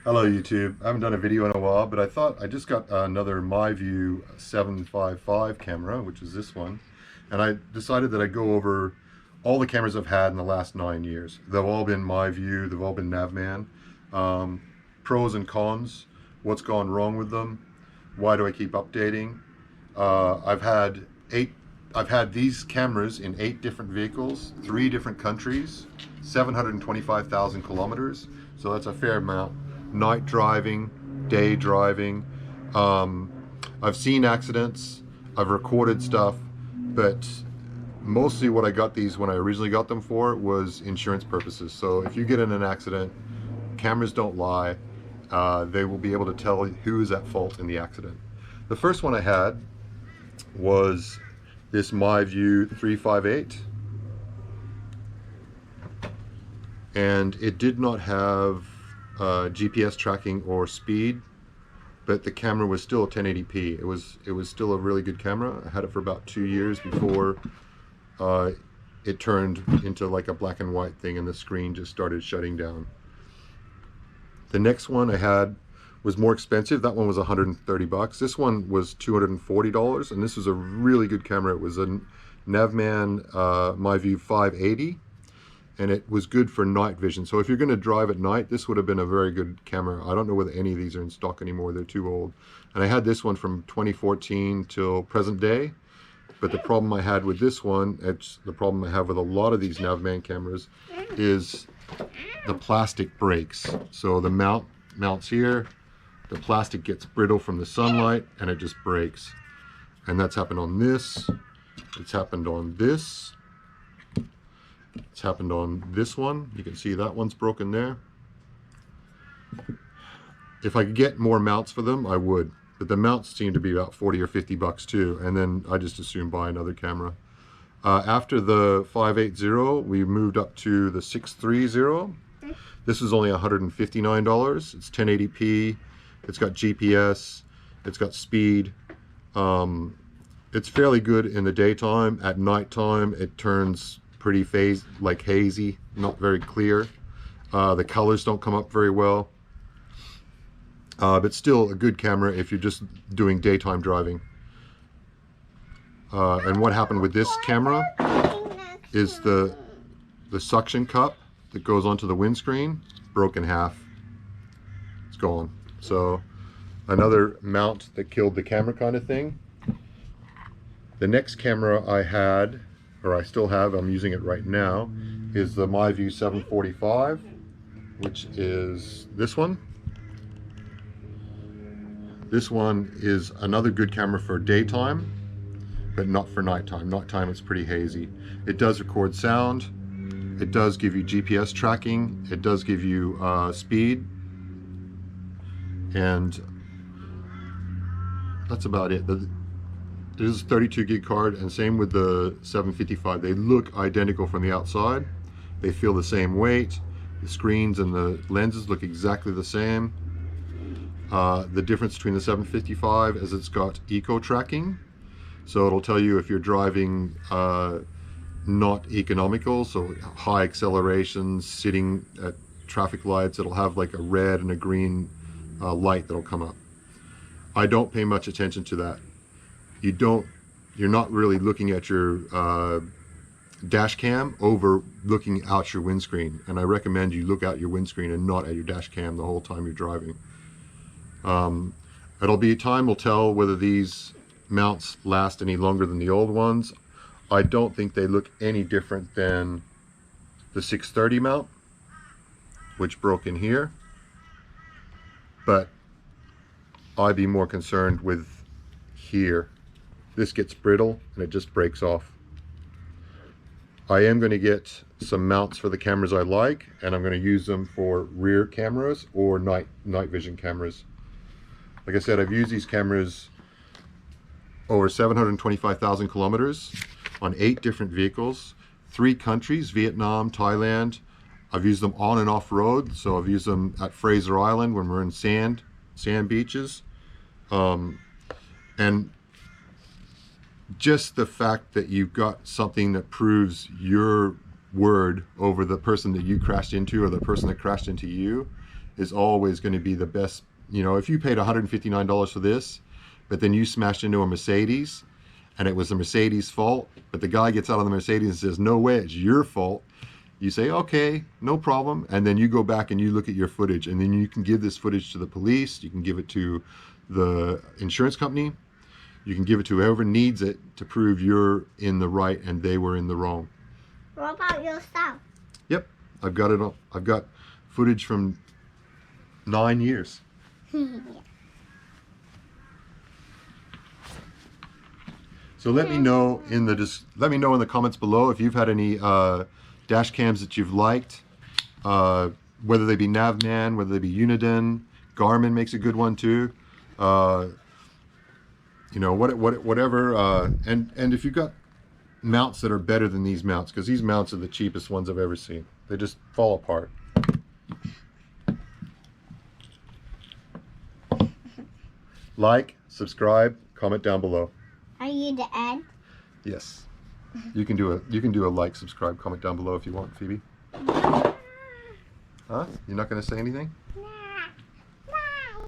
Hello YouTube. I haven't done a video in a while, but I thought I just got another MyView 755 camera, which is this one, and I decided that I'd go over all the cameras I've had in the last 9 years. They've all been MyView, they've all been Navman. Um, Pros and cons, what's gone wrong with them, why do I keep updating? I've had these cameras in 8 different vehicles, 3 different countries, 725,000 kilometers, so that's a fair amount. Night driving, day driving. I've seen accidents, I've recorded stuff, but mostly what I got these when I originally got them for was insurance purposes. So if you get in an accident, cameras don't lie. They will be able to tell who is at fault in the accident. The first one I had was this MyView 358, and it did not have GPS tracking or speed, but the camera was still 1080p. It was still a really good camera. I had it for about 2 years before it turned into like a black and white thing and the screen just started shutting down. The next one I had was more expensive. That one was 130 bucks. This one was $240, and this was a really good camera. It was a Navman MyView 580, and it was good for night vision. So if you're going to drive at night, this would have been a very good camera. I don't know whether any of these are in stock anymore. They're too old. And I had this one from 2014 till present day. But the problem I had with this one, it's the problem I have with a lot of these Navman cameras, is the plastic breaks. So the mounts here, the plastic gets brittle from the sunlight and it just breaks. And that's happened on this. It's happened on this. It's happened on this one. You can see that one's broken there. If I could get more mounts for them, I would. But the mounts seem to be about 40 or 50 bucks too. And then I just assume buy another camera. After the 580, we moved up to the 630. This is only $159. It's 1080p. It's got GPS. It's got speed. It's fairly good in the daytime. At nighttime, it turns pretty hazy, not very clear. The colors don't come up very well. But still a good camera if you're just doing daytime driving. And what happened with this camera is the suction cup that goes onto the windscreen broke in half. It's gone. So another mount that killed the camera kind of thing. The next camera I had, or I still have, I'm using it right now, is the MyView 745, which is this one. This one is another good camera for daytime, but not for nighttime. Nighttime it's pretty hazy. It does record sound. It does give you GPS tracking. It does give you speed. And that's about it. It is a 32 gig card, and same with the 755. They look identical from the outside. They feel the same weight. The screens and the lenses look exactly the same. The difference between the 755 is it's got eco tracking. So it'll tell you if you're driving not economical, so high accelerations, sitting at traffic lights, it'll have like a red and a green light that'll come up. I don't pay much attention to that. You're not really looking at your dash cam over looking out your windscreen, and I recommend you look out your windscreen and not at your dash cam the whole time you're driving. Time will tell whether these mounts last any longer than the old ones. I don't think they look any different than the 630 mount, which broke in here, but I'd be more concerned with here. This gets brittle and it just breaks off. I am going to get some mounts for the cameras I like, and I'm going to use them for rear cameras or night vision cameras. Like I said, I've used these cameras over 725,000 kilometers on 8 different vehicles, 3 countries, Vietnam, Thailand. I've used them on and off road, so I've used them at Fraser Island when we're in sand beaches. And just the fact that you've got something that proves your word over the person that you crashed into or the person that crashed into you is always going to be the best. You know, if you paid $159 for this, but then you smashed into a Mercedes and it was the Mercedes' fault, but the guy gets out of the Mercedes and says, no way, it's your fault. You say, okay, no problem. And then you go back and you look at your footage, and then you can give this footage to the police. You can give it to the insurance company. You can give it to whoever needs it to prove you're in the right and they were in the wrong. What about yourself? Yep, I've got it all. I've got footage from 9 years. So let me know in the comments below if you've had any dash cams that you've liked, whether they be Navman, whether they be Uniden. Garmin makes a good one too. You know, whatever. And if you've got mounts that are better than these mounts, because these mounts are the cheapest ones I've ever seen. They just fall apart. Like, subscribe, comment down below. Are you the end? Yes. You can do a like, subscribe, comment down below if you want, Phoebe. Huh? You're not going to say anything?